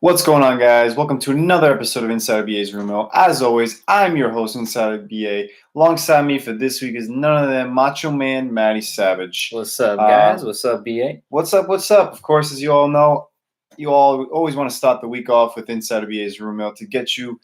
What's going on, guys? Welcome to another episode of Inside BA's Room Mill. As always, I'm your host, Inside BA. Alongside me for this week is none other than Macho Man Matty Savage. What's up, guys? What's up, BA? What's up? What's up? Of course, as you all know, you all always want to start the week off with Inside BA's Room Mill to get you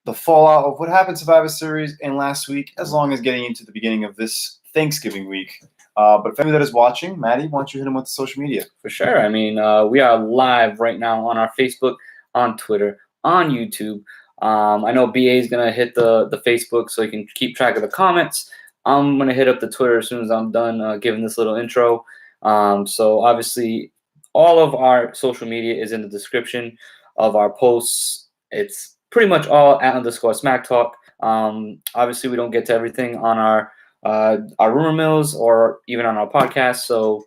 the fallout of what happened Survivor Series and last week, as long as getting into the beginning of this Thanksgiving week. But for anyone that is watching, Maddie, why don't you hit him with the social media? For sure. I mean, we are live right now on our Facebook, on Twitter, on YouTube. I know BA is going to hit the Facebook so he can keep track of the comments. I'm going to hit up the Twitter as soon as I'm done giving this little intro. So obviously, all of our social media is in the description of our posts. It's pretty much all @_SmackTalk. Obviously, we don't get to everything on our rumor mills or even on our podcast, so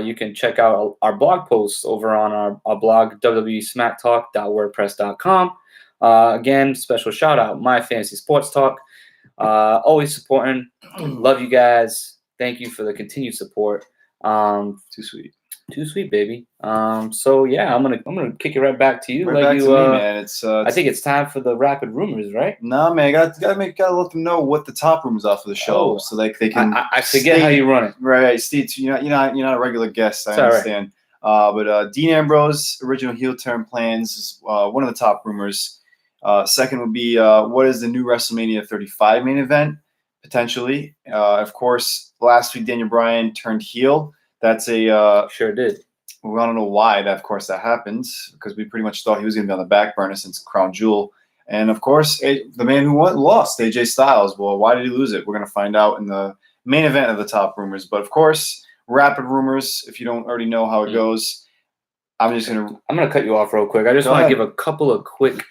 you can check out our blog posts over on our blog www.smacktalk.wordpress.com. Again, special shout out My Fantasy Sports Talk, always supporting. Love you guys. Thank you for the continued support. Too sweet, baby. So yeah, I'm gonna kick it right back to you. Right back to me, man. It's I think it's time for the rapid rumors, right? No, man. Gotta let them know what the top rumors are for the show, so like they can. I forget how you run it. Right, Steve. You're not a regular guest. I understand. Right. But Dean Ambrose original heel turn plans is one of the top rumors. Second would be what is the new WrestleMania 35 main event potentially? Of course, last week Daniel Bryan turned heel. That's a sure did. We don't know why that happens, because we pretty much thought he was going to be on the back burner since Crown Jewel. And of course, the man who lost, AJ Styles. Well, why did he lose it? We're going to find out in the main event of the top rumors. But of course, rapid rumors. If you don't already know how it goes, I'm gonna cut you off real quick. I just want to give a couple of quick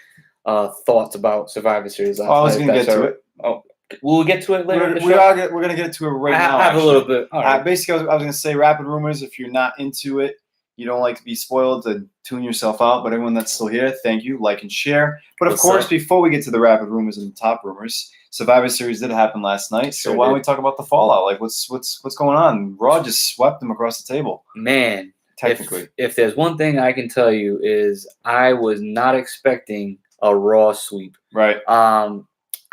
thoughts about Survivor Series. I was going to get to it. Oh. We'll get to it later. We're going to get to it right now. I have a little bit. All right. Basically, I was going to say rapid rumors. If you're not into it, you don't like to be spoiled, to tune yourself out. But everyone that's still here, thank you. Like and share. But of course, before we get to the rapid rumors and the top rumors, Survivor Series did happen last night. So why don't we talk about the fallout? Like, what's going on? Raw just swept them across the table. Man, technically, if there's one thing I can tell you is I was not expecting a Raw sweep. Right.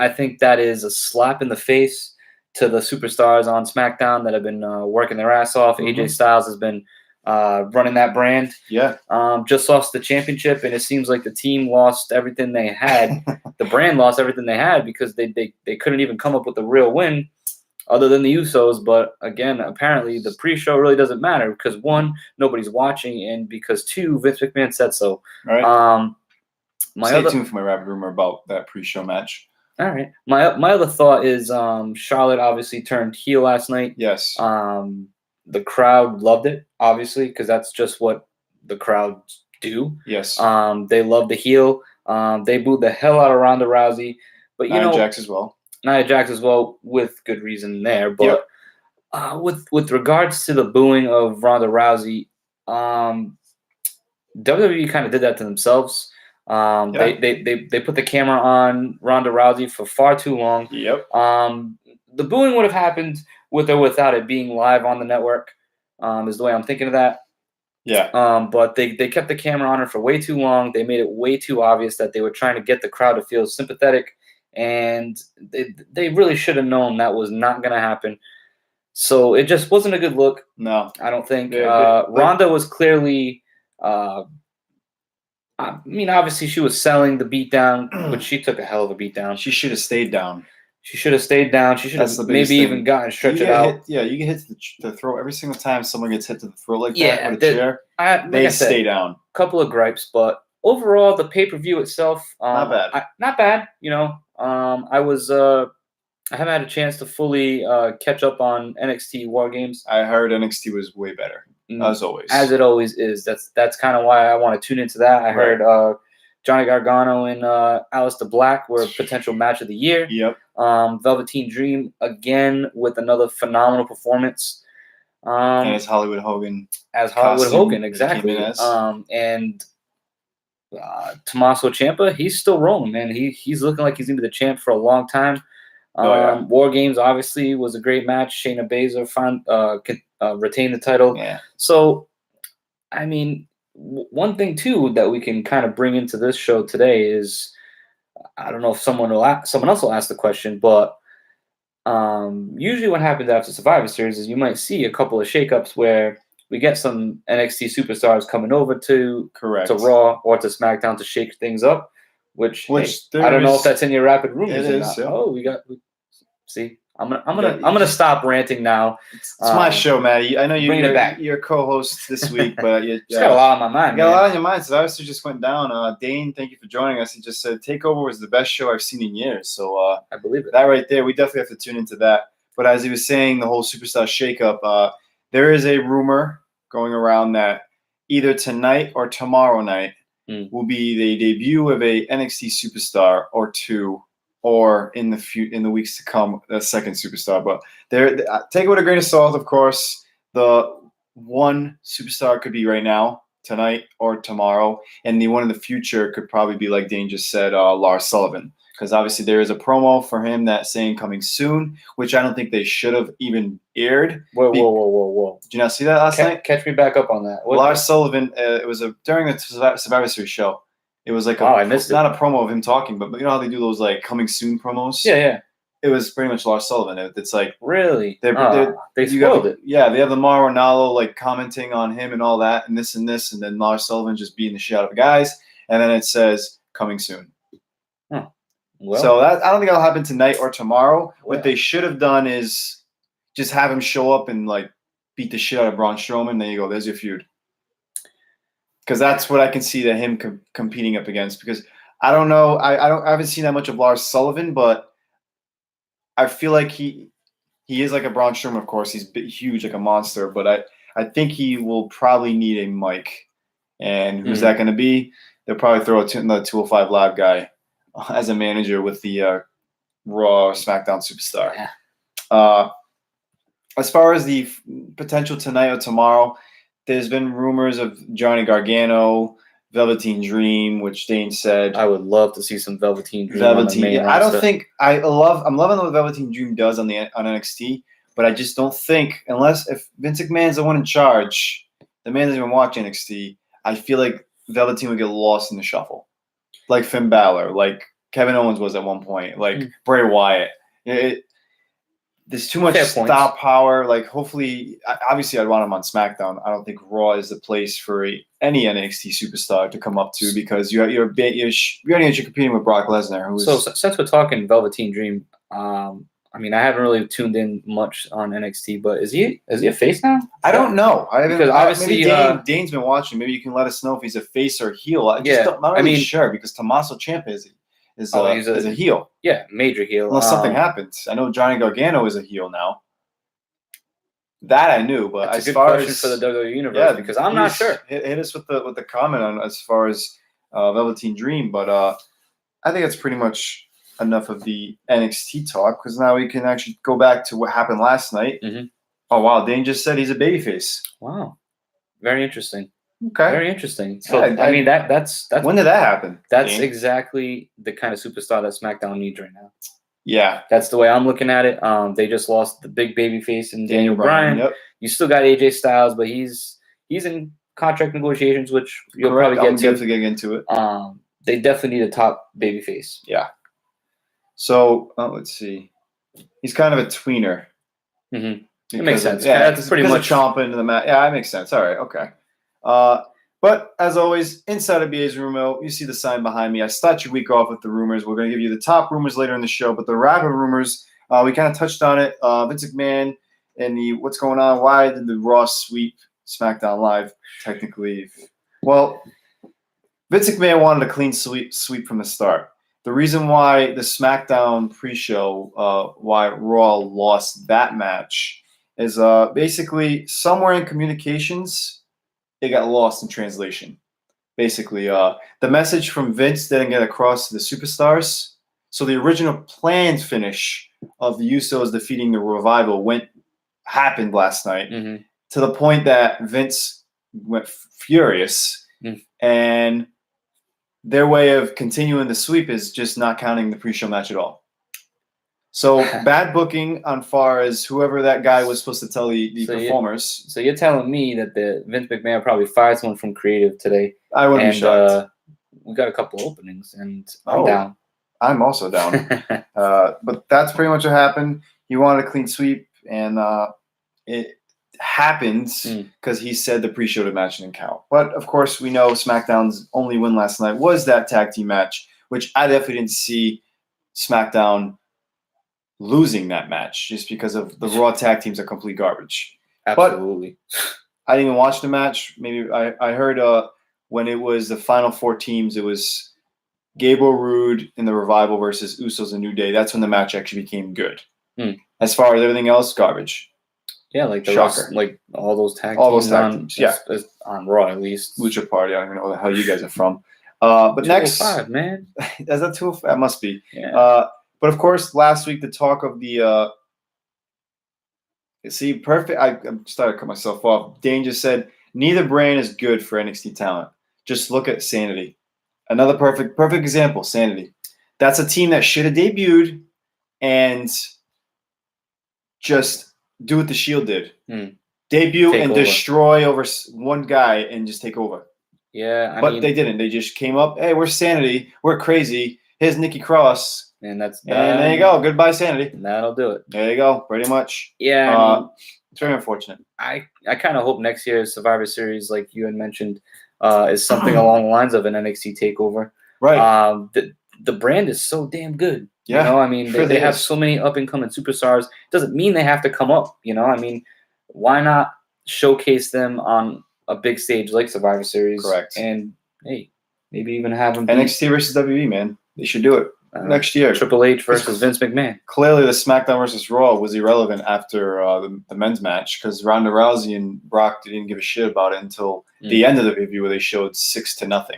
I think that is a slap in the face to the superstars on SmackDown that have been working their ass off. Mm-hmm. AJ Styles has been running that brand. Yeah. Just lost the championship, and it seems like the team lost everything they had. The brand lost everything they had because they couldn't even come up with a real win other than the Usos. But again, apparently the pre-show really doesn't matter because, one, nobody's watching, and because, two, Vince McMahon said so. Right. Stay tuned for my rapid rumor about that pre-show match. All right. My other thought is Charlotte obviously turned heel last night. Yes. The crowd loved it, obviously, because that's just what the crowd do. Yes. They love the heel. They booed the hell out of Ronda Rousey. But Nia Jax as well. Nia Jax as well, with good reason there. But with regards to the booing of Ronda Rousey, WWE kind of did that to themselves. They put the camera on Ronda Rousey for far too long. Yep. The booing would have happened with or without it being live on the network, is the way I'm thinking of that. Yeah. But they kept the camera on her for way too long. They made it way too obvious that they were trying to get the crowd to feel sympathetic, and they really should have known that was not going to happen. So it just wasn't a good look. No, I don't think. Ronda was clearly. I mean, obviously, she was selling the beatdown, but she took a hell of a beatdown. She should have stayed down. She should have stayed down. She should have maybe even gotten stretched out. You get hit to the throat every single time someone gets hit to the throat like that with a chair. They stay down. A couple of gripes, but overall, the pay-per-view itself, not bad. Not bad. You know, I haven't had a chance to fully catch up on NXT War Games. I heard NXT was way better. As always. As it always is. That's kind of why I want to tune into that. I heard Johnny Gargano and Aleister Black were a potential match of the year. Yep. Velveteen Dream, again, with another phenomenal performance. And it's Hollywood Hogan. As Hollywood Hogan, exactly. And Tommaso Ciampa, he's still rolling, man. He's looking like he's going to be the champ for a long time. War Games, obviously, was a great match. Shayna Baszler retained the title. Yeah. So, I mean, one thing too that we can kind of bring into this show today is, I don't know if someone else will ask the question, but usually what happens after Survivor Series is you might see a couple of shakeups where we get some NXT superstars coming over to Raw or to SmackDown to shake things up. Which hey, I don't know if that's in your rapid rumors or not. Yeah. Oh, see. I'm gonna stop ranting now. It's my show, Matty. I know you're co-host this week, but you just got a lot on my mind. You got a lot on your mind. So obviously just went down. Dane, thank you for joining us. He just said Takeover was the best show I've seen in years. So I believe it. That right there, we definitely have to tune into that. But as he was saying, the whole superstar shakeup, there is a rumor going around that either tonight or tomorrow night will be the debut of a NXT superstar or two. Or in the weeks to come, a second superstar. But take it with a grain of salt, of course. The one superstar could be right now, tonight, or tomorrow. And the one in the future could probably be, like Dane just said, Lars Sullivan. Because obviously there is a promo for him that's saying coming soon, which I don't think they should have even aired. Whoa. Did you not see that last night? Catch me back up on that. Lars Sullivan, it was during the Survivor Series show. It was like I missed not a promo of him talking, but you know how they do those like coming soon promos? Yeah. It was pretty much Lars Sullivan. It's like really they spoiled it. Yeah, they have the Mauro Ranallo like commenting on him and all that and this, and then Lars Sullivan just beating the shit out of the guys, and then it says coming soon. Well, so that I don't think that'll happen tonight or tomorrow. What they should have done is just have him show up and like beat the shit out of Braun Strowman. There you go. There's your feud. Because that's what I can see that him competing up against. Because I don't know, I haven't seen that much of Lars Sullivan, but I feel like he is like a Braun Strowman. Of course, he's huge, like a monster. But I think he will probably need a mic. And who's that going to be? They'll probably throw another 205 Live guy as a manager with the Raw SmackDown superstar. Yeah. As far as the potential tonight or tomorrow. There's been rumors of Johnny Gargano, Velveteen Dream, which Dane said. I would love to see some Velveteen Dream. On the main roster. I don't think I'm loving what Velveteen Dream does on NXT, but I just don't think if Vince McMahon's the one in charge, the man doesn't even watch NXT. I feel like Velveteen would get lost in the shuffle, like Finn Balor, like Kevin Owens was at one point, like Bray Wyatt. There's too much star power. Like, hopefully, obviously, I'd want him on SmackDown. I don't think Raw is the place for any NXT superstar to come up to because you're competing with Brock Lesnar. So since we're talking Velveteen Dream, I mean, I haven't really tuned in much on NXT, but is he a face now? I don't know. Because obviously Dane's been watching. Maybe you can let us know if he's a face or a heel. I'm not really sure because Tommaso Ciampa is a heel. Yeah, major heel. Unless something happens. I know Johnny Gargano is a heel now. That I knew, but as far as for the WWE universe, because I'm not sure. Hit us with the comment on as far as Velveteen Dream, but I think that's pretty much enough of the NXT talk because now we can actually go back to what happened last night. Mm-hmm. Oh wow, Dane just said he's a babyface. Wow, very interesting. Okay. Very interesting. So I mean that's when did that happen? That's Dane? Exactly the kind of superstar that SmackDown needs right now. Yeah. That's the way I'm looking at it. They just lost the big baby face in Daniel Bryan. Yep. You still got AJ Styles, but he's in contract negotiations, which you'll probably get into it. They definitely need a top baby face. Yeah. So let's see. He's kind of a tweener. Mm-hmm. It makes sense. That's pretty much chomping into the mat. Yeah, it makes sense. All right. Okay. But as always, inside of BA's Rumor, you see the sign behind me. I start your week off with the rumors. We're going to give you the top rumors later in the show, but the rapid rumors, we kind of touched on it. Vince McMahon and the what's going on. Why did the Raw sweep SmackDown Live? Technically, well, Vince McMahon wanted a clean sweep from the start. The reason why the SmackDown pre-show, why Raw lost that match, is basically somewhere in communications. It got lost in translation. Basically, the message from Vince didn't get across to the superstars. So the original planned finish of the Usos defeating the Revival happened last night to the point that Vince went furious. And their way of continuing the sweep is just not counting the pre-show match at all. So bad booking on far as whoever that guy was supposed to tell the performers. So you're telling me that the Vince McMahon probably fired someone from creative today. I wouldn't be shocked. We got a couple openings, and I'm down. I'm also down. But that's pretty much what happened. He wanted a clean sweep, and it happened because he said the pre-show match didn't count. But of course, we know SmackDown's only win last night was that tag team match, which I definitely didn't see SmackDown losing that match just because of the Raw tag teams are complete garbage. Absolutely. But I didn't even watch the match. Maybe I heard when it was the final 4 teams, it was Gable, Rude in the Revival versus Usos and New Day. That's when the match actually became good. As far as everything else, garbage. Yeah, like Shocker. Like all those tag teams. Yeah, on Raw at least. Lucha Party. I don't even know where the hell you guys are from. But next, man. Is that 205? That must be. Yeah. But of course, last week the talk of the perfect. I'm starting to cut myself off. Dane just said neither brand is good for NXT talent. Just look at Sanity. Another perfect example. Sanity. That's a team that should have debuted and just do what the Shield did. Debut and destroy over one guy and just take over. Yeah, but they didn't. They just came up. Hey, we're Sanity. We're crazy. Here's Nikki Cross. And that's done. And there you go. Goodbye, Sanity. And that'll do it. There you go. Pretty much. Yeah. It's very unfortunate. I kind of hope next year's Survivor Series, like you had mentioned, is something along the lines of an NXT takeover. Right. The brand is so damn good. Yeah. You know, I mean, they have so many up and coming superstars. Doesn't mean they have to come up. You know, I mean, why not showcase them on a big stage like Survivor Series? Correct. And hey, maybe even have them NXT versus WWE, man. They should do it next year. Triple H versus Vince McMahon. Clearly, the SmackDown versus Raw was irrelevant after the men's match because Ronda Rousey and Brock didn't give a shit about it until the end of the review where they showed 6-0.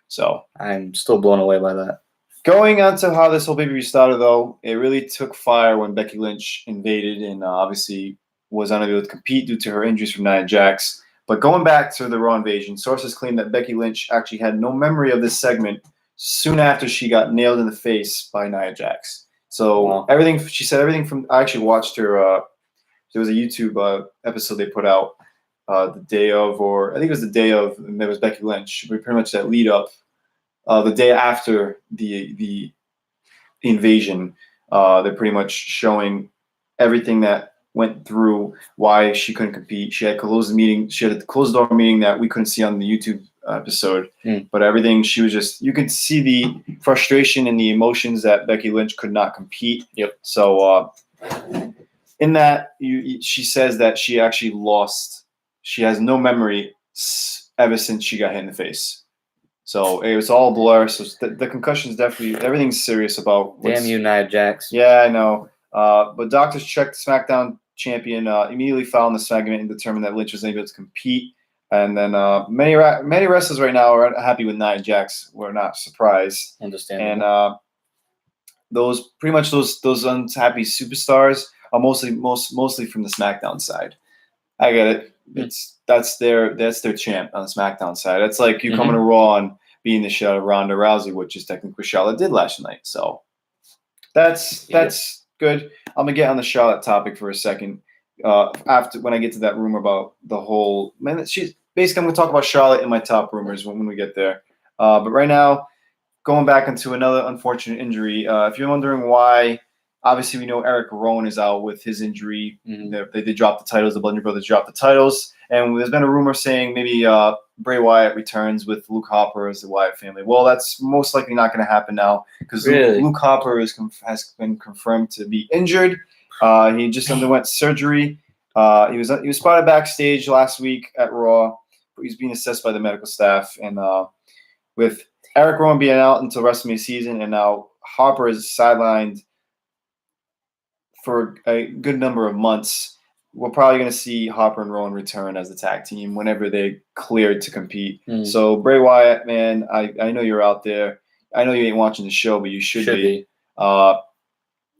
So I'm still blown away by that. Going on to how this whole pay-per-view started, though, it really took fire when Becky Lynch invaded and obviously was unable to compete due to her injuries from Nia Jax. But going back to the Raw invasion, sources claim that Becky Lynch actually had no memory of this segment soon after she got nailed in the face by Nia Jax. So she said everything from. I actually watched her. There was a YouTube episode they put out the day of, or I think it was the day of. And there was Becky Lynch. But pretty much that lead up. The day after the invasion, they're pretty much showing everything that went through why she couldn't compete. She had closed the meeting. She had a closed door meeting that we couldn't see on the YouTube episode. But everything, she was just, you could see the frustration and the emotions that Becky Lynch could not compete. Yep. So in that, she says that she actually lost. She has no memory ever since she got hit in the face. So it was all blur. So the concussion's definitely, everything's serious about. Damn you, Nia Jax. Yeah, I know. But doctors checked SmackDown champion immediately found the segment and determined that Lynch was unable to compete. And then many wrestlers right now are happy with Nia Jax. We're not surprised. Understandable. And those unhappy superstars are mostly from the SmackDown side. I get it. That's their champ on the SmackDown side. That's like you coming to Raw and being the shit out of Ronda Rousey, which is technically what Charlotte did last night. So that's good. I'm gonna get on the Charlotte topic for a second. After when I get to that rumor about the whole man, she's basically I'm gonna talk about Charlotte in my top rumors when we get there. But right now, going back into another unfortunate injury. If you're wondering why. Obviously, we know Eric Rowan is out with his injury. They dropped the titles. The Bludgeon Brothers dropped the titles. And there's been a rumor saying maybe Bray Wyatt returns with Luke Harper as the Wyatt family. Well, that's most likely not going to happen now because Luke Harper has been confirmed to be injured. He just underwent surgery. He was spotted backstage last week at Raw. He's being assessed by the medical staff. And with Eric Rowan being out until WrestleMania season, and now Harper is sidelined for a good number of months, we're probably going to see Harper and Rowan return as the tag team whenever they're cleared to compete. So Bray Wyatt, man, I know you're out there. I know you ain't watching the show, but you should be.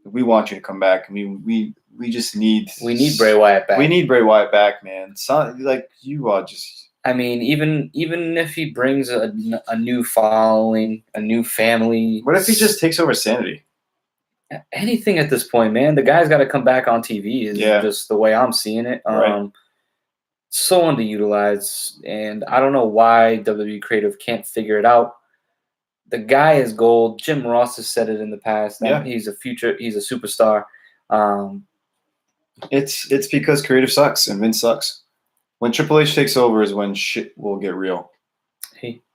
We want you to come back. I mean, we just need. We need Bray Wyatt back. We need Bray Wyatt back, man. Like you are just. I mean, even if he brings a new following, a new family. What if he just takes over Sanity? anything at this point, man. The guy's got to come back on TV. Is just the way I'm seeing it. Right. So underutilized, and I don't know why WWE Creative can't figure it out. The guy is gold. Jim Ross has said it in the past that he's a superstar. It's because creative sucks and Vince sucks. When Triple H takes over is when shit will get real.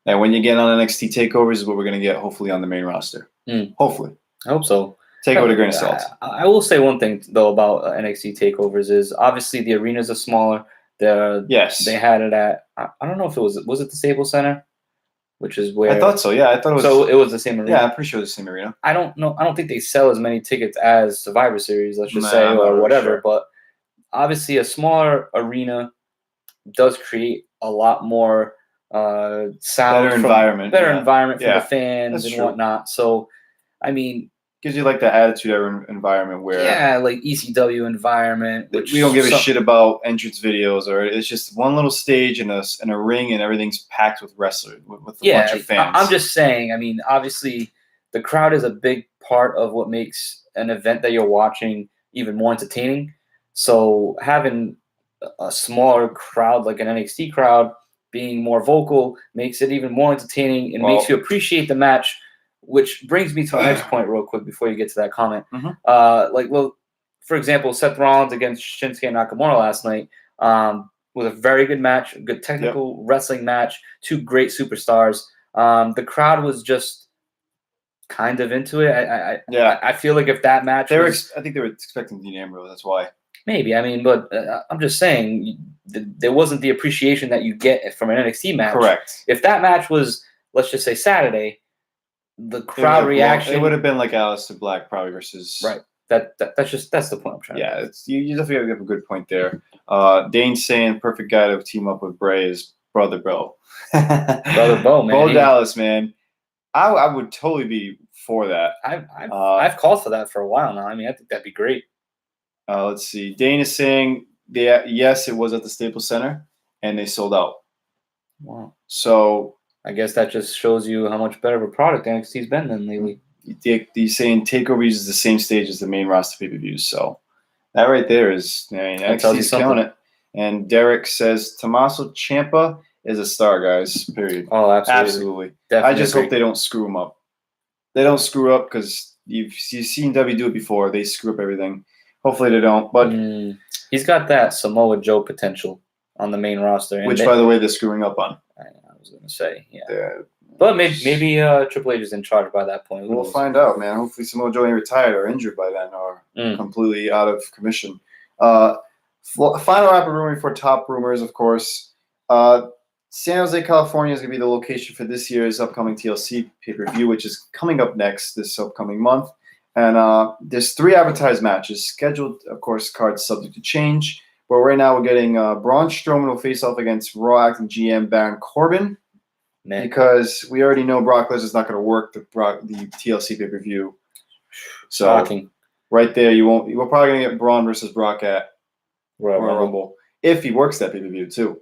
And when you get on NXT takeovers is what we're gonna get hopefully on the main roster. Hopefully. I hope so. Take it with a grain of salt. I will say one thing though about NXT takeovers is obviously the arenas are smaller. They had it at I don't know if it was it the Staples Center, which is where I thought so. Yeah, I thought it was. So it was the same arena. Yeah, I'm pretty sure it was the same arena. I don't know. I don't think they sell as many tickets as Survivor Series, let's just say, or whatever. Sure. But obviously, a smaller arena does create a lot more sound, better environment for the fans and whatnot. So, I mean, gives you like the attitude environment where like ECW environment. Which we don't give a shit about entrance videos, or it's just one little stage in a ring and everything's packed with wrestlers with a bunch of fans. I'm just saying. I mean, obviously, the crowd is a big part of what makes an event that you're watching even more entertaining. So having a smaller crowd, like an NXT crowd, being more vocal makes it even more entertaining and makes you appreciate the match. Which brings me to my next point real quick before you get to that comment. For example, Seth Rollins against Shinsuke Nakamura last night was a very good match, a good technical wrestling match, two great superstars. The crowd was just kind of into it. I feel like if that match I think they were expecting Dean Ambrose, that's why. Maybe. I mean, but I'm just saying there wasn't the appreciation that you get from an NXT match. Correct. If that match was, let's just say, Saturday, the crowd reaction. It would have been like Aleister Black probably versus. Right. That's the point I'm trying to make. You definitely have a good point there. Dane's saying perfect guy to team up with Bray is Brother Bo. Brother Bo, man. Bo Dallas, man. I would totally be for that. I've called for that for a while now. I mean, I think that'd be great. Let's see. Dane is saying yes, it was at the Staples Center, and they sold out. Wow. So I guess that just shows you how much better of a product NXT's been than lately. He's saying TakeOver uses the same stage as the main roster pay-per-views. So that right there is, NXT's killing it. And Derek says Tommaso Ciampa is a star, guys. Period. Oh, absolutely. I just hope they don't screw him up. They don't screw up because you've seen W do it before. They screw up everything. Hopefully they don't. But he's got that Samoa Joe potential on the main roster, which, by the way, they're screwing up on. I was going to say, but maybe Triple H is in charge by that point. We'll find out, man. Hopefully Samoa Joe ain't retired or injured by then or completely out of commission. Final rapid rumor for top rumors, of course. San Jose, California is going to be the location for this year's upcoming TLC pay-per-view, which is coming up next this upcoming month. And there's 3 advertised matches scheduled, of course, cards subject to change. But right now we're getting Braun Strowman will face off against Raw acting GM Baron Corbin. Man. Because we already know Brock Lesnar's not going to work the TLC pay-per-view. So shocking. Right there, we're probably going to get Braun versus Brock at Royal Rumble if he works that pay-per-view too.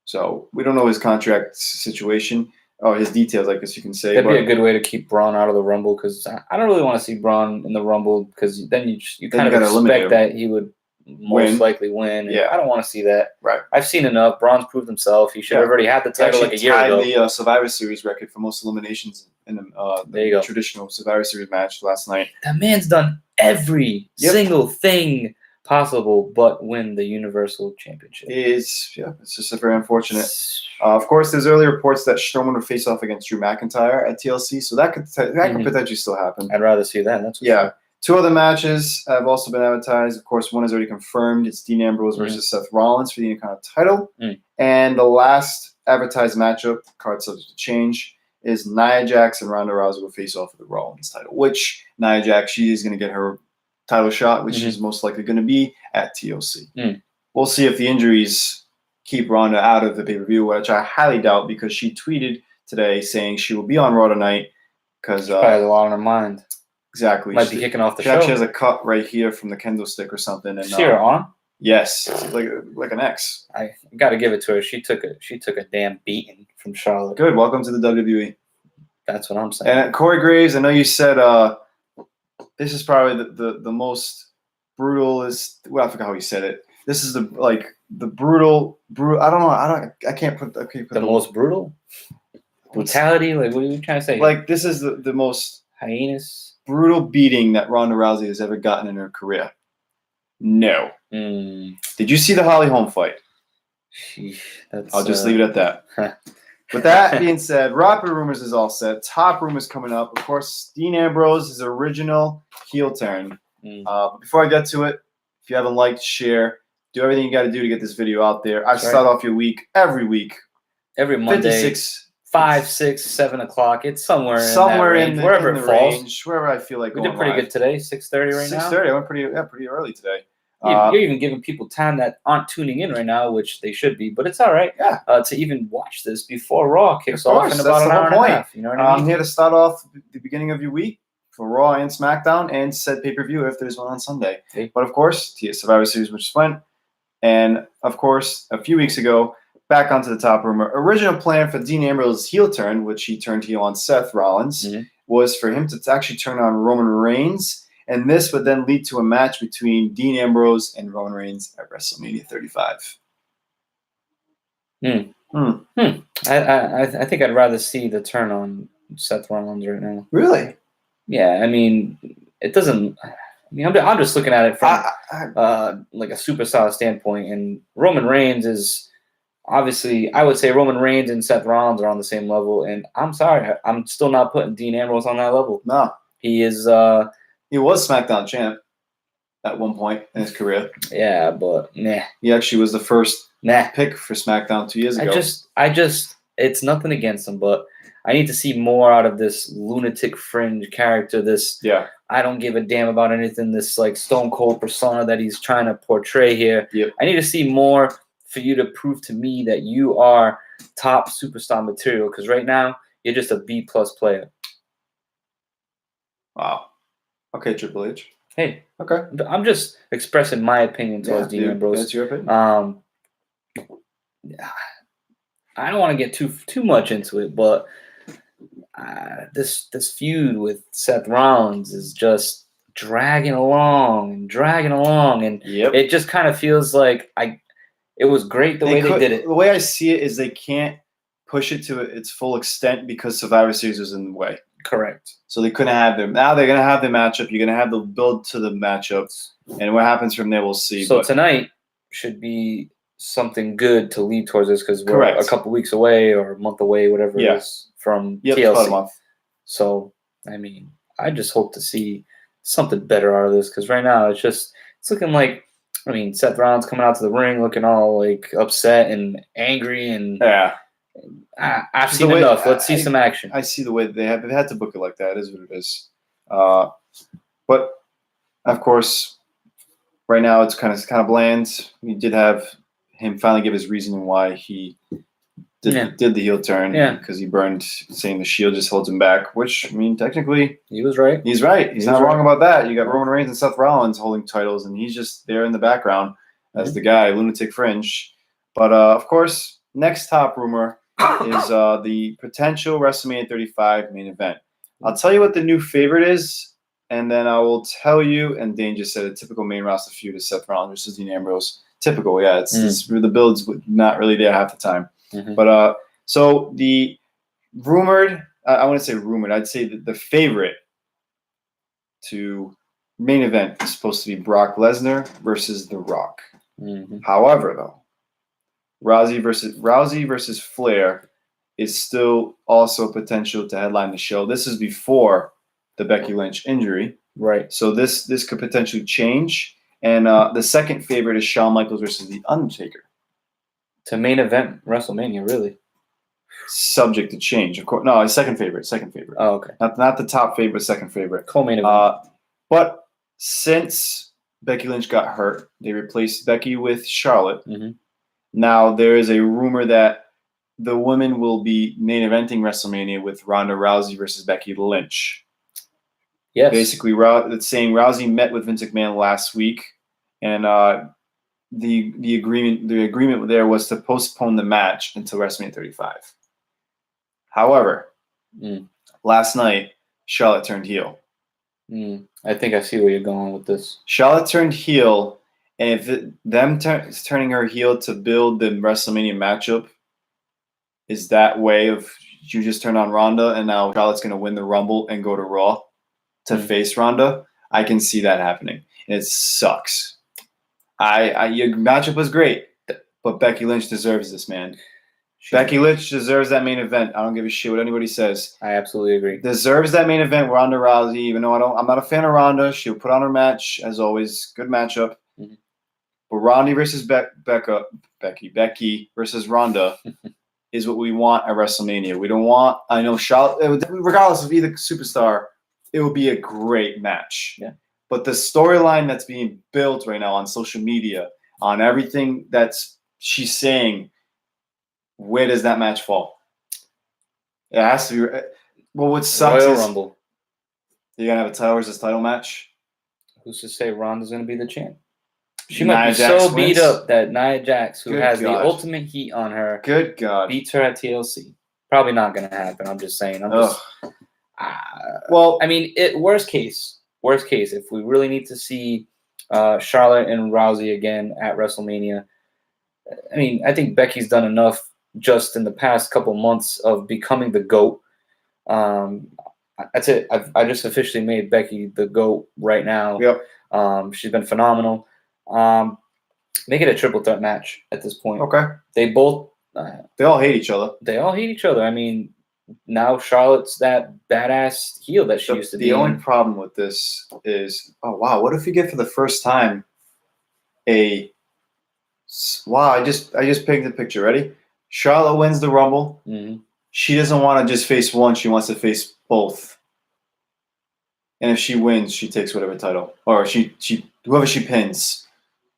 So we don't know his contract situation or his details, I guess you can say. That'd be a good way to keep Braun out of the Rumble because I don't really want to see Braun in the Rumble because then you kind of expect that he would most likely win. I don't want to see that. Right. I've seen enough. Braun's proved himself. He should have already had the title like a year ago. He tied the Survivor Series record for most eliminations in the traditional Survivor Series match last night. That man's done every single thing possible but win the Universal Championship. It's just very unfortunate. Of course, there's early reports that Strowman would face off against Drew McIntyre at TLC, so that could potentially still happen. I'd rather see that. That's sure. 2 other matches have also been advertised. Of course, one is already confirmed. It's Dean Ambrose versus Seth Rollins for the Intercontinental title. And the last advertised matchup, card subject to change, is Nia Jax and Ronda Rousey will face off for the Rollins title, which Nia Jax, she is going to get her title shot, which is most likely going to be at TLC. We'll see if the injuries keep Ronda out of the pay-per-view, which I highly doubt because she tweeted today saying she will be on Raw tonight because she probably has a lot on her mind. Exactly. Might be kicking off the show. She actually has a cut right here from the kendo stick or something. And see her arm? Yes, like an X. I got to give it to her. She took a damn beating from Charlotte. Good. Welcome to the WWE. That's what I'm saying. And Corey Graves, I know you said this is probably the most brutalist. Well, I forgot how he said it. This is the brutal. I don't know. I can't put the most brutal brutality. Like, what are you trying to say? Like, this is the most heinous, brutal beating that Ronda Rousey has ever gotten in her career. No. Did you see the Holly Holm fight? Sheesh, I'll just leave it at that. With that being said, Rapid Rumors is all set. Top rumors coming up. Of course, Dean Ambrose's original heel turn. Before I get to it, if you haven't liked, share, do everything you got to do to get this video out there. I start off your week every week. Every Monday. 5, 6, 7 o'clock. It's somewhere in that range, wherever it falls. Range, wherever I feel like we going did pretty live. Good today, 6:30 right now. 6:30. I went pretty early today. You're even giving people time that aren't tuning in right now, which they should be, but it's all right. Yeah. To even watch this before Raw kicks off in about an hour and a half. You know what I mean? I'm here to start off the beginning of your week for Raw and SmackDown and said pay-per-view if there's one on Sunday. Okay. But of course, Survivor Series, which went, and of course, a few weeks ago, back onto the top rumor. Original plan for Dean Ambrose's heel turn, which he turned heel on Seth Rollins, was for him to actually turn on Roman Reigns. And this would then lead to a match between Dean Ambrose and Roman Reigns at WrestleMania 35. I think I'd rather see the turn on Seth Rollins right now. Really? Yeah, I mean, it doesn't. I mean, I'm just looking at it from like a superstar standpoint, and Roman Reigns is obviously. I would say Roman Reigns and Seth Rollins are on the same level, and I'm sorry, I'm still not putting Dean Ambrose on that level. No, he is. He was SmackDown champ at one point in his career. Yeah, but nah. He actually was the first pick for SmackDown 2 years ago. I just, it's nothing against him, but I need to see more out of this lunatic fringe character. This, I don't give a damn about anything. This like Stone Cold persona that he's trying to portray here. Yep. I need to see more for you to prove to me that you are top superstar material. Because right now you're just a B+ player. Wow. Okay, Triple H. Hey, okay. I'm just expressing my opinion towards Dean Ambrose. That's your opinion. I don't want to get too much into it, but this feud with Seth Rollins is just dragging along, and it just kind of feels like it was great the way they did it. The way I see it is they can't push it to its full extent because Survivor Series was in the way. Correct. So they couldn't have them. Now they're going to have the matchup. You're going to have the build to the matchups. And what happens from there, we'll see. So tonight should be something good to lead towards this because we're a couple weeks away or a month away, whatever it is, from TLC. About a month. So, I mean, I just hope to see something better out of this because right now it's looking like, I mean, Seth Rollins coming out to the ring looking all like upset and angry and I've seen enough. Let's see some action. I see the way they've had to book it like that. It is what it is. But of course, right now it's kind of bland. We did have him finally give his reasoning why he did the heel turn. Because he burned, saying the Shield just holds him back. Which, I mean, technically he was right. He's right. He's not wrong about that. You got Roman Reigns and Seth Rollins holding titles, and he's just there in the background as the guy, lunatic fringe. But of course, next top rumor is the potential WrestleMania 35 main event. I'll tell you what the new favorite is, and then I will tell you, and Dane just said a typical main roster feud is Seth Rollins versus Dean Ambrose. Typical, yeah. It's the build's not really there half the time. But so the rumored, I wouldn't say rumored, I'd say that the favorite to main event is supposed to be Brock Lesnar versus The Rock. However, though, Rousey versus Flair is still also potential to headline the show. This is before the Becky Lynch injury. Right. So this could potentially change. And the second favorite is Shawn Michaels versus The Undertaker. To main event WrestleMania, really? Subject to change, of course. No, second favorite. Oh, okay. Not the top favorite, second favorite. Co-main event. But since Becky Lynch got hurt, they replaced Becky with Charlotte. Now there is a rumor that the women will be main eventing WrestleMania with Ronda Rousey versus Becky Lynch. Yes. Basically, it's saying Rousey met with Vince McMahon last week, and the agreement there was to postpone the match until WrestleMania 35. However, last night Charlotte turned heel. I think I see where you're going with this. Charlotte turned heel, and if turning her heel to build the WrestleMania matchup is that way of you just turn on Ronda and now Charlotte's going to win the Rumble and go to Raw to face Ronda, I can see that happening. And it sucks. Your matchup was great, but Becky Lynch deserves this, man. Becky Lynch deserves that main event. I don't give a shit what anybody says. I absolutely agree. Deserves that main event. Ronda Rousey, even though I'm not a fan of Ronda. She'll put on her match as always. Good matchup. Mm-hmm. But Ronda versus Becky versus Ronda is what we want at WrestleMania. We don't want. I know Charlotte. Regardless of either superstar, it will be a great match. Yeah. But the storyline that's being built right now on social media, on everything that's she's saying. Where does that match fall? It has to be. Well, what sucks Royal is Rumble. You're gonna have a title versus title match. Who's to say Ronda's gonna be the champ? She might be so beat up that Nia Jax, who has the ultimate heat on her, good God, beats her at TLC. Probably not gonna happen. I'm just saying. Well, I mean, worst case, if we really need to see Charlotte and Rousey again at WrestleMania, I mean, I think Becky's done enough just in the past couple months of becoming the GOAT. That's it. I just officially made Becky the GOAT right now. Yep. She's been phenomenal. Make it a triple threat match at this point. Okay. They all hate each other. They all hate each other. I mean, now Charlotte's that badass heel that she used to be. The only problem with this is, oh wow, what if you get for the first time I just picked the picture. Ready? Charlotte wins the Rumble. Mm-hmm. She doesn't want to just face one. She wants to face both. And if she wins, she takes whatever title. Or whoever she pins,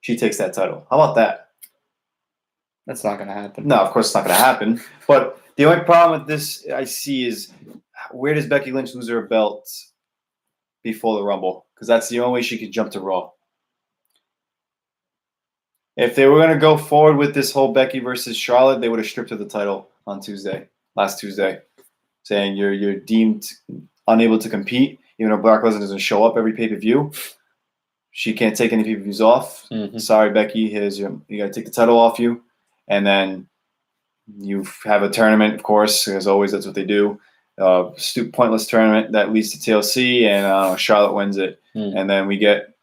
she takes that title. How about that? That's not going to happen. No, of course it's not going to happen. But the only problem with this I see is, where does Becky Lynch lose her belt before the Rumble? Because that's the only way she could jump to Raw. If they were going to go forward with this whole Becky versus Charlotte, they would have stripped her the title on last Tuesday, saying you're deemed unable to compete, even though Brock Lesnar doesn't show up every pay-per-view. She can't take any pay-per-views off. Mm-hmm. Sorry, Becky, you got to take the title off you. And then you have a tournament, of course. As always, that's what they do. Pointless tournament that leads to TLC, and Charlotte wins it. Mm. And then we get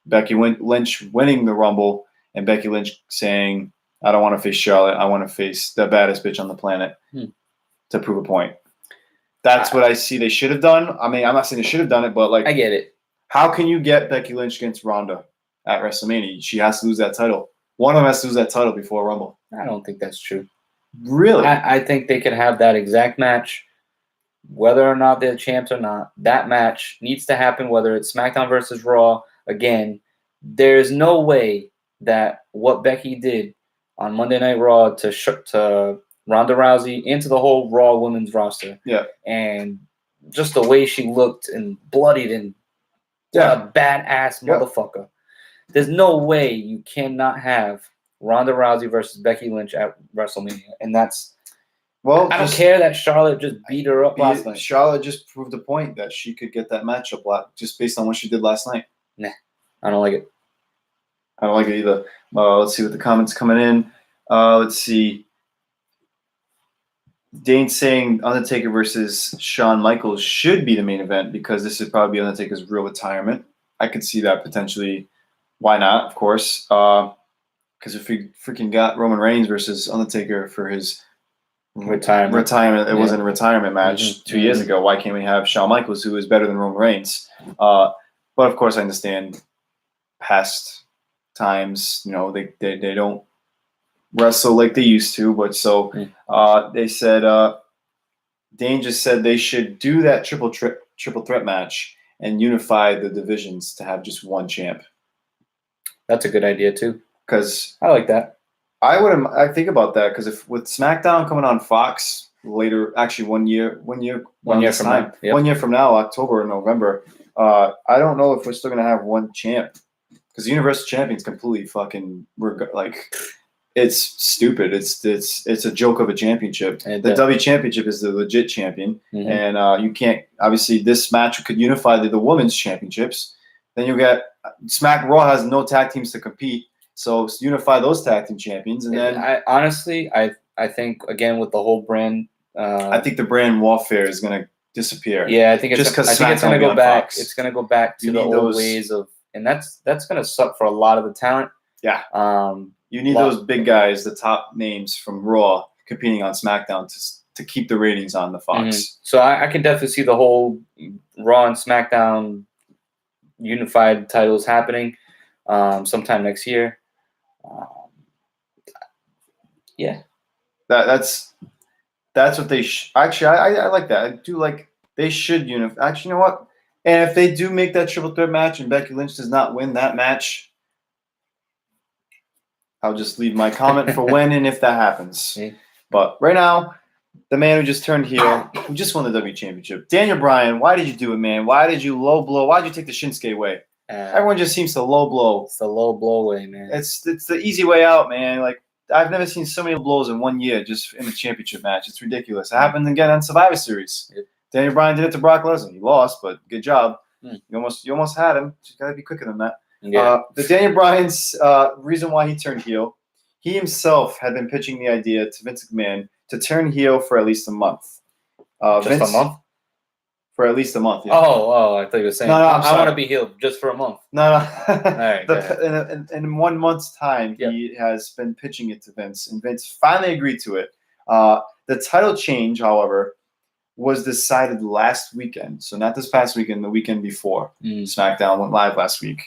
Becky Lynch winning the Rumble, and Becky Lynch saying, I don't want to face Charlotte. I want to face the baddest bitch on the planet to prove a point. That's what I see they should have done. I mean, I'm not saying they should have done it, but I get it. How can you get Becky Lynch against Ronda at WrestleMania? She has to lose that title. One of them has to lose that title before Rumble. I don't think that's true. Really? I think they could have that exact match, whether or not they're champs or not. That match needs to happen, whether it's SmackDown versus Raw. Again, there's no way that what Becky did on Monday Night Raw to Ronda Rousey into the whole Raw women's roster. Yeah. And just the way she looked and bloodied and a badass motherfucker. There's no way you cannot have Ronda Rousey versus Becky Lynch at WrestleMania. And that's I don't care that Charlotte just beat her up last night. Charlotte just proved the point that she could get that matchup just based on what she did last night. Nah, I don't like it. I don't like it either. Let's see what the comments coming in. Let's see. Dane saying Undertaker versus Shawn Michaels should be the main event because this would probably be Undertaker's real retirement. I could see that potentially. Why not? Of course. Because if we freaking got Roman Reigns versus Undertaker for his retirement, it wasn't a retirement match 2 years ago. Why can't we have Shawn Michaels, who is better than Roman Reigns? But of course, I understand past times, they don't wrestle like they used to. But they said, Dane just said they should do that triple threat match and unify the divisions to have just one champ. That's a good idea too. Because I like that. I think about that because if with SmackDown coming on Fox later, actually 1 year from now, October or November, I don't know if we're still gonna have one champ because the Universal Champion's completely fucking it's stupid. It's a joke of a championship. The W Championship is the legit champion, and you can't. Obviously, this match could unify the women's championships. Then you get Raw has no tag teams to compete, so unify those tag team champions, and then I think again with the whole brand. I think the brand warfare is going to disappear. Yeah, I think it's going to go back. Fox. It's going to go back to the old ways of, and that's going to suck for a lot of the talent. Yeah. You need those big guys, the top names from Raw, competing on SmackDown to keep the ratings on the Fox. So I can definitely see the whole Raw and SmackDown unified titles happening sometime next year. Yeah. That's what they actually. I like that. I do like they should unify. Actually, you know what? And if they do make that triple threat match and Becky Lynch does not win that match, I'll just leave my comment for when and if that happens. But right now, the man who just turned heel, who just won the WWE Championship, Daniel Bryan. Why did you do it, man? Why did you low blow? Why did you take the Shinsuke way? Everyone just seems to low blow. It's the low blow way, man. It's the easy way out, man. Like I've never seen so many blows in 1 year just in a championship match. It's ridiculous. It happened again on Survivor Series. Daniel Bryan did it to Brock Lesnar. He lost, but good job. You almost had him. Just gotta be quicker than that. Yeah. The Daniel Bryan's reason why he turned heel, he himself had been pitching the idea to Vince McMahon to turn heel for at least a month. Just a month? For at least a month. Yeah. Oh, I thought you were saying, no, I want to be healed just for a month. No. All right, in 1 month's time, he has been pitching it to Vince, and Vince finally agreed to it. The title change, however, was decided last weekend. So not this past weekend, the weekend before. SmackDown went live last week.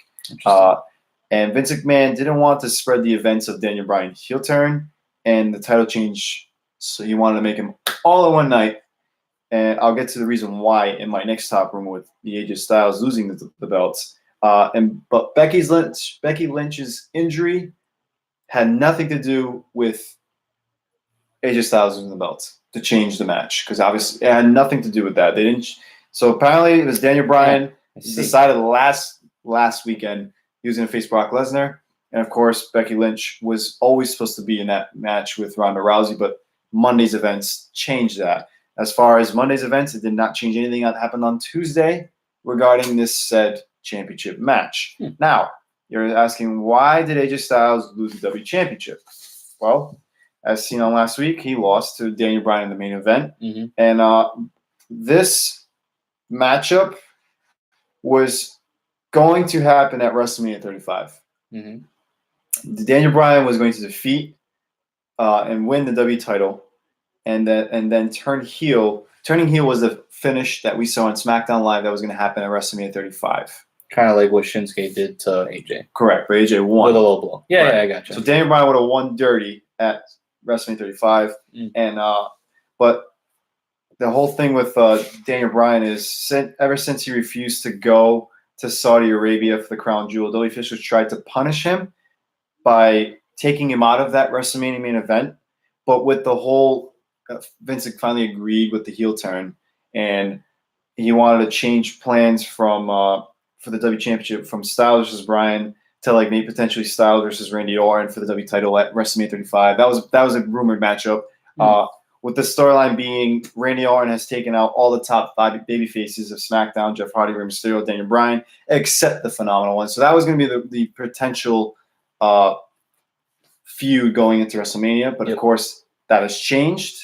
And Vince McMahon didn't want to spread the events of Daniel Bryan's heel turn and the title change, so he wanted to make them all in one night. And I'll get to the reason why in my next top rumor with the AJ Styles losing the belts. But Becky Lynch's injury had nothing to do with AJ Styles losing the belts to change the match, because obviously it had nothing to do with that. They didn't. So apparently it was Daniel Bryan decided last weekend he was going to face Brock Lesnar, and of course Becky Lynch was always supposed to be in that match with Ronda Rousey, but Monday's events changed that. As far as Monday's events, it did not change anything that happened on Tuesday regarding this said championship match. Now, you're asking, why did AJ Styles lose the WWE Championship? Well, as seen on last week, he lost to Daniel Bryan in the main event. And this matchup was going to happen at WrestleMania 35. Daniel Bryan was going to defeat and win the W title, and then turn heel. Turning heel was the finish that we saw on SmackDown Live that was going to happen at WrestleMania 35. Kind of like what Shinsuke did to AJ. Correct, but AJ won. With a low blow. Yeah, I got you. So Daniel Bryan would have won dirty at WrestleMania 35. And but the whole thing with Daniel Bryan is ever since he refused to go to Saudi Arabia for the crown jewel, WWE officials tried to punish him by taking him out of that WrestleMania main event. But with the whole Vince finally agreed with the heel turn, and he wanted to change plans from for the W Championship from Styles versus Bryan to like maybe potentially Styles versus Randy Orton for the W title at WrestleMania 35. That was a rumored matchup. With the storyline being Randy Orton has taken out all the top 5 baby faces of SmackDown: Jeff Hardy, Rey Mysterio, Daniel Bryan, except the Phenomenal One. So that was going to be the potential feud going into WrestleMania. But of course, that has changed.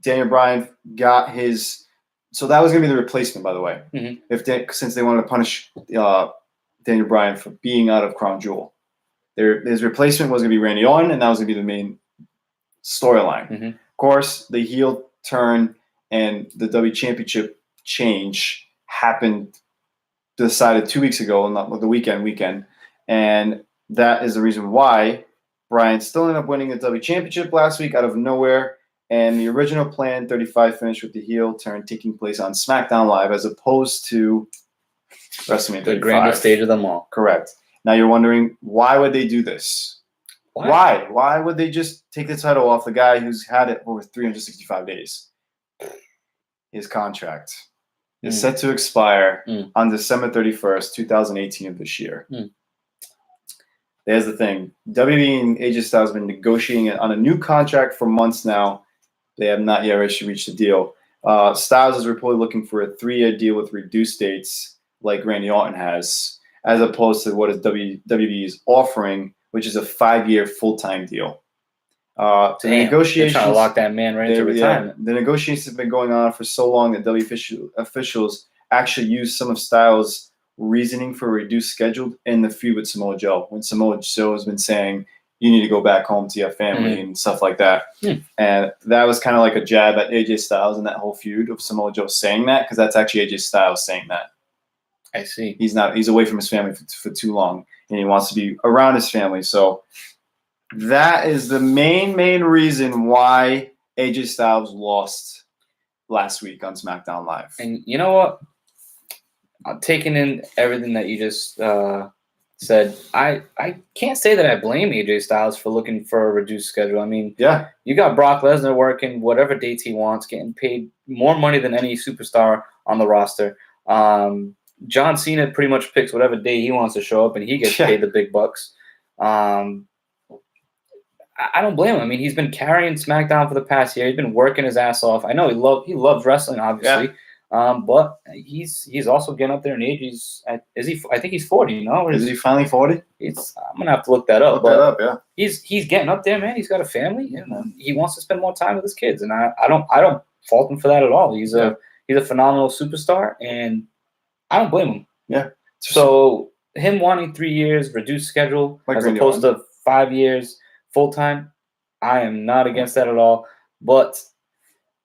Daniel Bryan got his, so that was going to be the replacement, by the way. Since they wanted to punish Daniel Bryan for being out of Crown Jewel, his replacement was going to be Randy Orton, and that was going to be the main storyline. Of course, the heel turn and the W Championship change happened, decided 2 weeks ago, not the weekend, and that is the reason why Bryan still ended up winning the W Championship last week out of nowhere. And the original plan, 35, finished with the heel turn taking place on SmackDown Live as opposed to WrestleMania 35. The grandest stage of them all. Correct. Now you're wondering, why would they do this? Why? Why would they just take the title off the guy who's had it over 365 days? His contract is set to expire on December 31st, 2018 of this year. There's the thing. WWE and AJ Styles have been negotiating on a new contract for months now. They have not yet reached a deal. Styles is reportedly looking for a 3-year deal with reduced dates, like Randy Orton has, as opposed to what is WWE is offering, which is a 5-year full-time deal. The negotiations, they're trying to lock that man right into retirement. Yeah, the negotiations have been going on for so long that WWE officials actually used some of Styles' reasoning for a reduced schedule in the feud with Samoa Joe, when Samoa Joe has been saying, you need to go back home to your family and stuff like that. And that was kind of like a jab at AJ Styles in that whole feud of Samoa Joe saying that, because that's actually AJ Styles saying that. I see. He's away from his family for too long, and he wants to be around his family. So that is the main reason why AJ Styles lost last week on SmackDown Live. And you know what? I'm taking in everything that you just said. I can't say that I blame AJ Styles for looking for a reduced schedule. I mean, yeah, you got Brock Lesnar working whatever dates he wants, getting paid more money than any superstar on the roster. John Cena pretty much picks whatever day he wants to show up, and he gets paid the big bucks. I don't blame him. I mean, he's been carrying SmackDown for the past year. He's been working his ass off. I know he loves wrestling, obviously. Yeah. But he's also getting up there in age. I think he's 40, no? Is he finally 40? I'm gonna have to look that up. Yeah. He's getting up there, man. He's got a family, and he wants to spend more time with his kids. And I don't fault him for that at all. He's a phenomenal superstar, and I don't blame him. Yeah. So him wanting 3 years reduced schedule as opposed to 5 years full time, I am not against that at all. But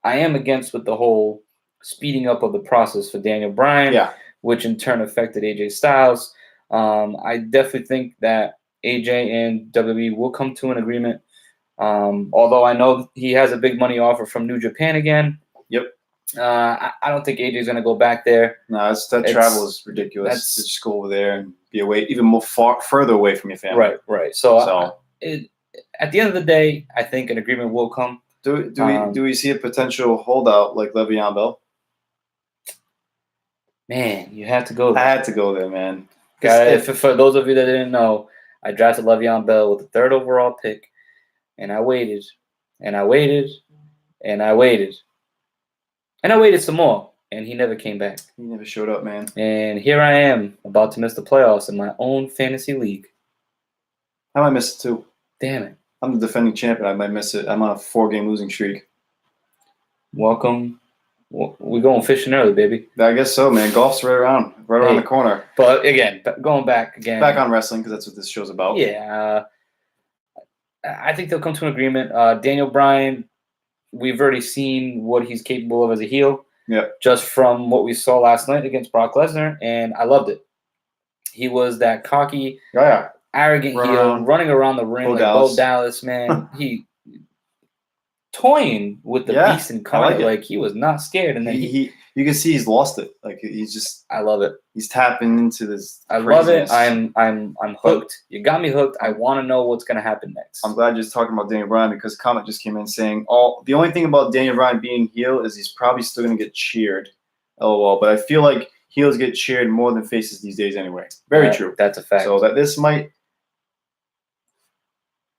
I am against with the whole speeding up of the process for Daniel Bryan, which in turn affected AJ Styles. I definitely think that AJ and WWE will come to an agreement. Although I know he has a big money offer from New Japan again. Yep. I don't think AJ is going to go back there. No, that travel is ridiculous. To just go over there and be away, even more further away from your family. Right. So at the end of the day, I think an agreement will come. Do we see a potential holdout like Le'Veon Bell? Man, you had to go there. I had to go there, man. For those of you that didn't know, I drafted Le'Veon Bell with the 3rd overall pick, and I waited, and I waited, and I waited. And I waited some more, and he never came back. He never showed up, man. And here I am, about to miss the playoffs in my own fantasy league. I might miss it too. Damn it. I'm the defending champion. I might miss it. I'm on a 4-game losing streak. Welcome. We're going fishing early, baby. I guess so, man. Golf's right around the corner. But again, going back again. Back on wrestling, because that's what this show's about. Yeah. I think they'll come to an agreement. Daniel Bryan, we've already seen what he's capable of as a heel. Yeah. Just from what we saw last night against Brock Lesnar, and I loved it. He was that cocky, arrogant heel running around the ring like Bo Dallas, man. He toying with the beast incarnate, like he was not scared. And then you can see he's lost it. Like he's just, I love it. He's tapping into this. I love it. I'm hooked. You got me hooked. I want to know what's gonna happen next. I'm glad you're just talking about Daniel Bryan, because a comment just came in saying the only thing about Daniel Bryan being heel is he's probably still gonna get cheered. LOL. But I feel like heels get cheered more than faces these days anyway. Very true. That's a fact. So that this might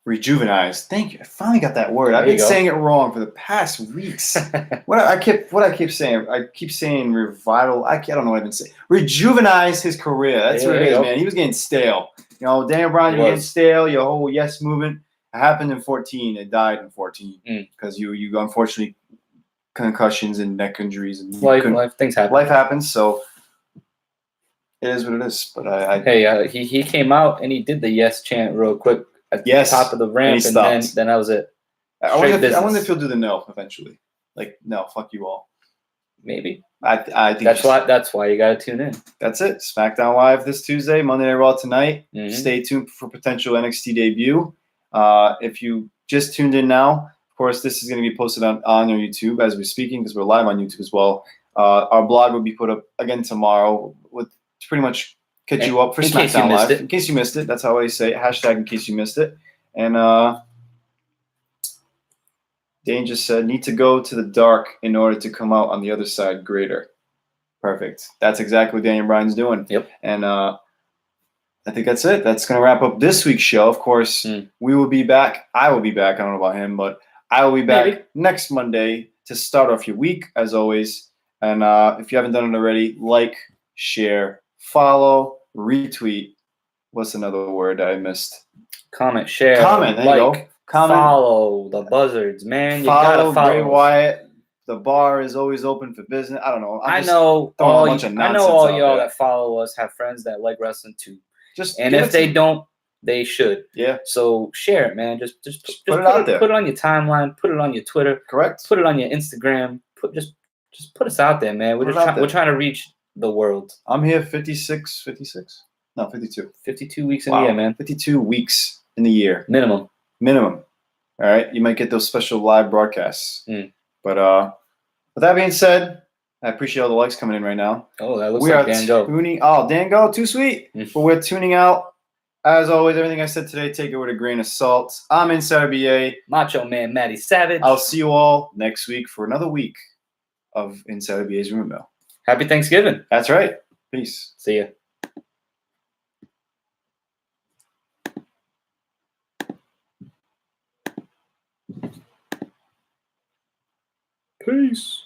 rejuvenized. Thank you. I finally got that word. I've been saying it wrong for the past weeks. What I keep saying. I keep saying revital. I don't know what I've been saying. Rejuvenize his career. That's what it is, man. He was getting stale. You know, Daniel Bryan, you were getting stale. Your whole yes movement happened in 14. It died in 14 because you unfortunately concussions and neck injuries and life things happen. Life happens. So it is what it is. But he came out and he did the yes chant real quick. At the top of the ramp, and then that was it. I wonder if he'll do the no eventually. Like, no, fuck you all. Maybe. I think that's why you gotta tune in. That's it. SmackDown Live this Tuesday, Monday Night Raw tonight. Stay tuned for potential NXT debut. If you just tuned in now, of course, this is going to be posted on our YouTube as we're speaking, because we're live on YouTube as well. Our blog will be put up again tomorrow with pretty much catch you up for SmackDown Live. In case you missed it. That's how I say it. # in case you missed it. And Dane just said, need to go to the dark in order to come out on the other side greater. Perfect. That's exactly what Daniel Bryan's doing. Yep. And I think that's it. That's going to wrap up this week's show. Of course, we will be back. I will be back. I don't know about him, but I will be back next Monday to start off your week, as always. And if you haven't done it already, like, share, follow, retweet. What's another word I missed? Comment, share, comment. There you go. Comment, follow the buzzards, man. You follow gotta follow Bray us. Wyatt. The bar is always open for business. I don't know. I know all y'all there. that follow us have friends that like wrestling too. And if they don't, they should. Yeah. So share it, man. Just put it out there. Put it on your timeline. Put it on your Twitter. Correct. Put it on your Instagram. Just put us out there, man. We're trying to reach the world. I'm here 56. No, 52. 52 weeks in the year, man. 52 weeks in the year. Minimum. All right. You might get those special live broadcasts. But with that being said, I appreciate all the likes coming in right now. Oh, that looks like Dan Go. Dan Go, too sweet. But we're tuning out. As always, everything I said today, take it with a grain of salt. I'm Insider BA. Macho Man Matty Savage. I'll see you all next week for another week of Insider BA's Rumor Mill. Happy Thanksgiving. That's right. Peace. See ya. Peace.